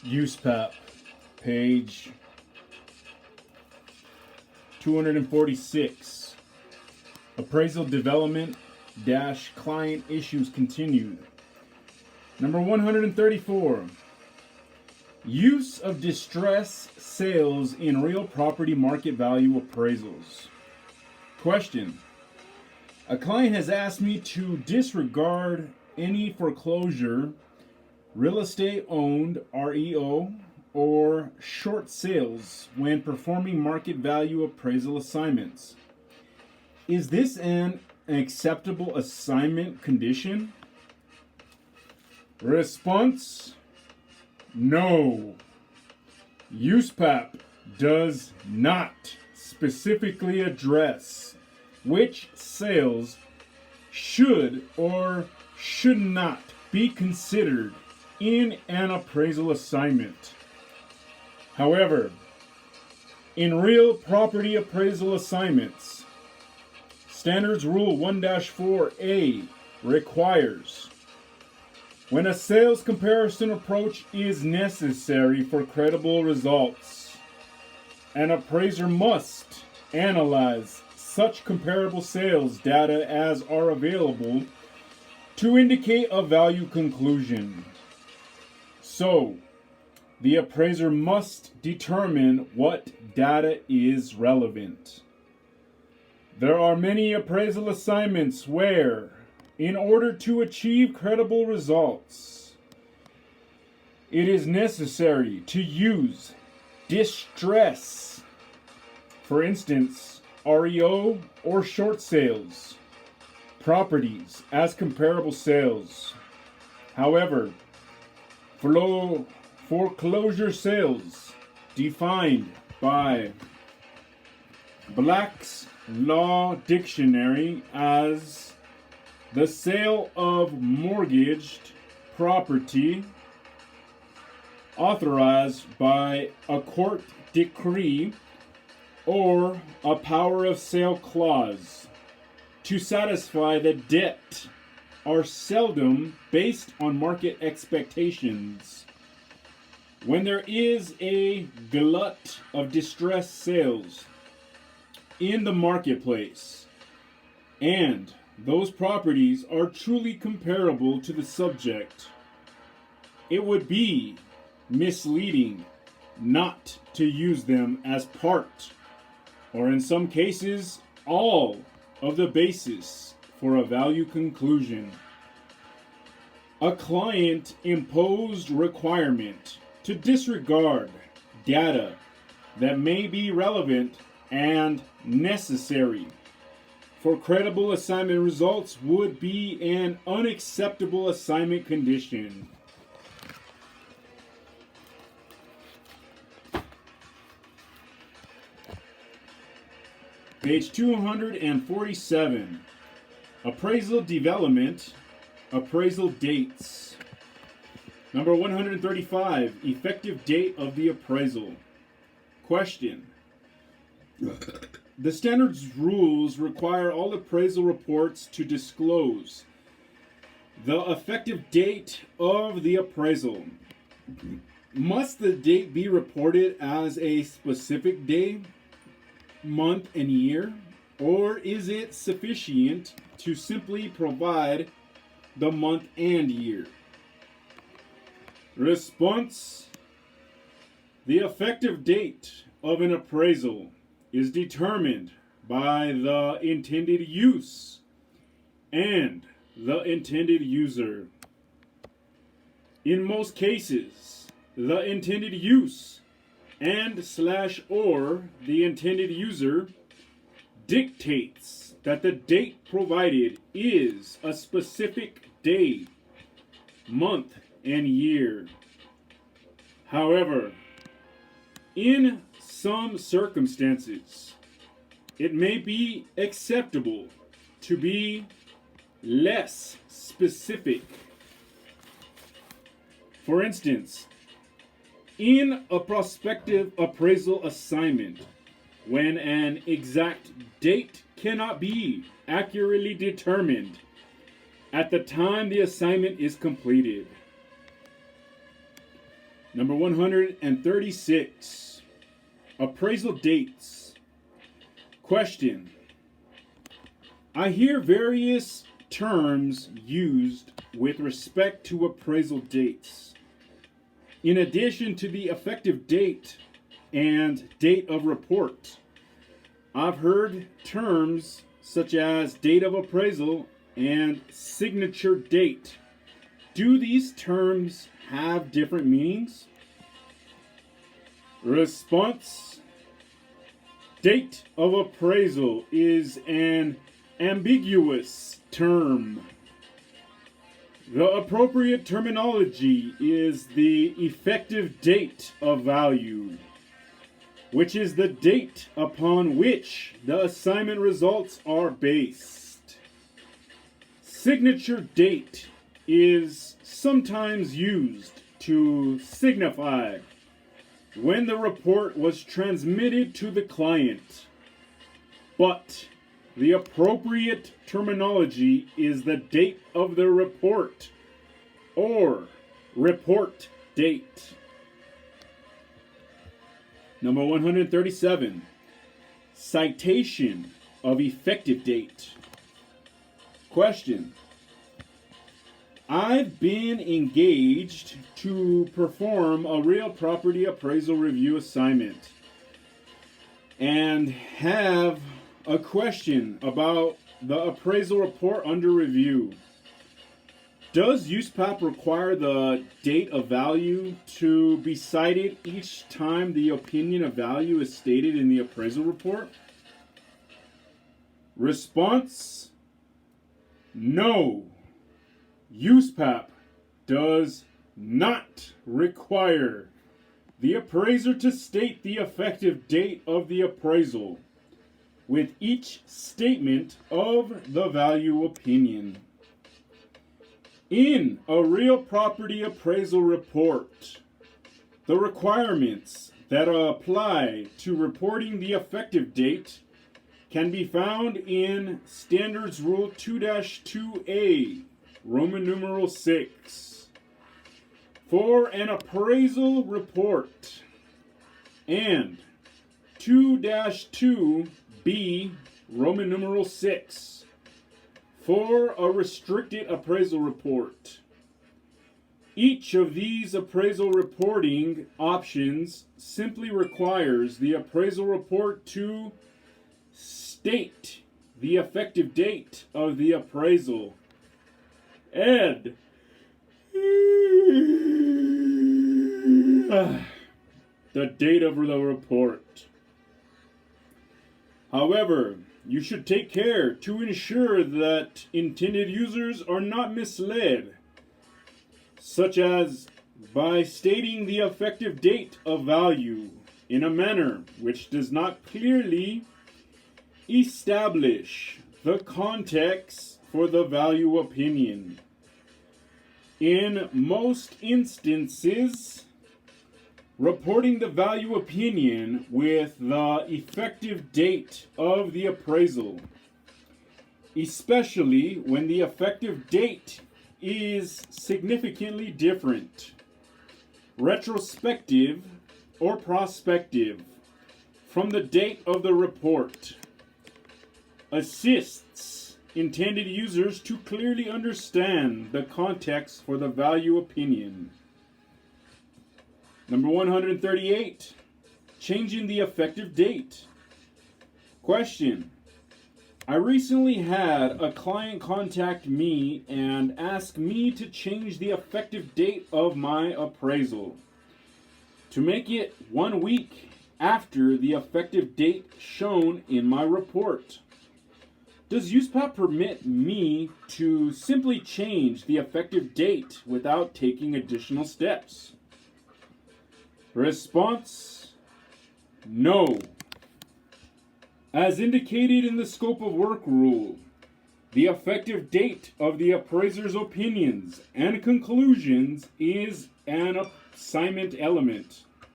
Uspap, page 246. Appraisal Development - Client Issues Continued. Number 134. Use of distress sales in real property market value appraisals. Question. A client has asked me to disregard any foreclosure, real estate owned REO, or short sales when performing market value appraisal assignments. Is this an acceptable assignment condition? Response: no. Uspap does not specifically address which sales should or should not be considered in an appraisal assignment. However, in real property appraisal assignments, Standards Rule 1-4A requires when a sales comparison approach is necessary for credible results, an appraiser must analyze such comparable sales data as are available to indicate a value conclusion. So, the appraiser must determine what data is relevant. There are many appraisal assignments where, in order to achieve credible results, it is necessary to use distress. For instance, REO or short sales properties as comparable sales. However, foreclosure sales, defined by Black's Law Dictionary as the sale of mortgaged property authorized by a court decree or a power of sale clause to satisfy the debt, are seldom based on market expectations. When there is a glut of distressed sales in the marketplace, and those properties are truly comparable to the subject, it would be misleading not to use them as part, or in some cases, all of the basis for a value conclusion. A client imposed requirement to disregard data that may be relevant and necessary for credible assignment results would be an unacceptable assignment condition. Page 247. Appraisal Development - Appraisal Dates. Number 135. Effective date of the appraisal. Question. The standards rules require all appraisal reports to disclose the effective date of the appraisal. Must the date be reported as a specific day, month, and year, or is it sufficient to simply provide the month and year? Response: the effective date of an appraisal is determined by the intended use and the intended user. In most cases, the intended use and/or the intended user dictates that the date provided is a specific day, month, and year. However, in some circumstances, it may be acceptable to be less specific. For instance, in a prospective appraisal assignment, when an exact date cannot be accurately determined at the time the assignment is completed, Number 136. Appraisal dates. Question. I hear various terms used with respect to appraisal dates. In addition to the effective date and date of report, I've heard terms such as date of appraisal and signature date. Do these terms have different meanings? Response. Date of appraisal is an ambiguous term. The appropriate terminology is the effective date of value, which is the date upon which the assignment results are based. Signature date is sometimes used to signify when the report was transmitted to the client, but the appropriate terminology is the date of the report or report date. Number 137. Citation of effective date. Question. I've been engaged to perform a real property appraisal review assignment and have a question about the appraisal report under review. Does Uspap require the date of value to be cited each time the opinion of value is stated in the appraisal report? Response. No. Uspap does not require the appraiser to state the effective date of the appraisal with each statement of the value opinion. In a real property appraisal report, the requirements that apply to reporting the effective date can be found in Standards Rule 2-2A, Roman numeral 6. For an appraisal report, and 2-2B, Roman numeral 6, for a restricted appraisal report. Each of these appraisal reporting options simply requires the appraisal report to state the effective date of the appraisal and the date of the report. However, you should take care to ensure that intended users are not misled, such as by stating the effective date of value in a manner which does not clearly establish the context for the value opinion. In most instances, reporting the value opinion with the effective date of the appraisal, especially when the effective date is significantly different, retrospective or prospective, from the date of the report, assists intended users to clearly understand the context for the value opinion. Number 138, changing the effective date. Question. I recently had a client contact me and ask me to change the effective date of my appraisal to make it 1 week after the effective date shown in my report. Does Uspap permit me to simply change the effective date without taking additional steps? Response: no. As indicated in the scope of work rule, the effective date of the appraiser's opinions and conclusions is an assignment element.